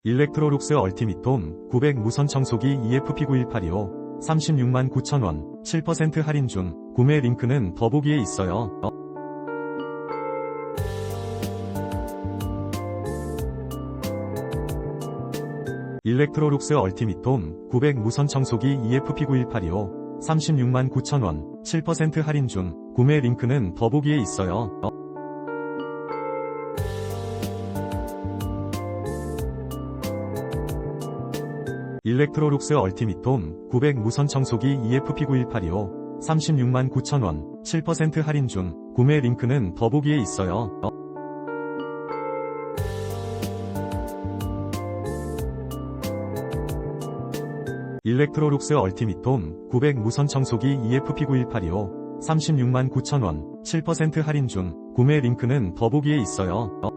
일렉트로룩스 얼티밋홈 900 무선청소기 EFP91825 369,000원 7% 할인 중. 구매 링크는 더보기에 있어요. 일렉트로룩스 얼티밋홈 900 무선청소기 EFP91825 369,000원 7% 할인 중. 구매 링크는 더보기에 있어요. 일렉트로룩스 얼티밋홈 900 무선청소기 EFP91825 369,000원 7% 할인 중. 구매 링크는 더보기에 있어요. 일렉트로룩스 얼티밋홈 900 무선청소기 EFP91825 369,000원 7% 할인 중. 구매 링크는 더보기에 있어요.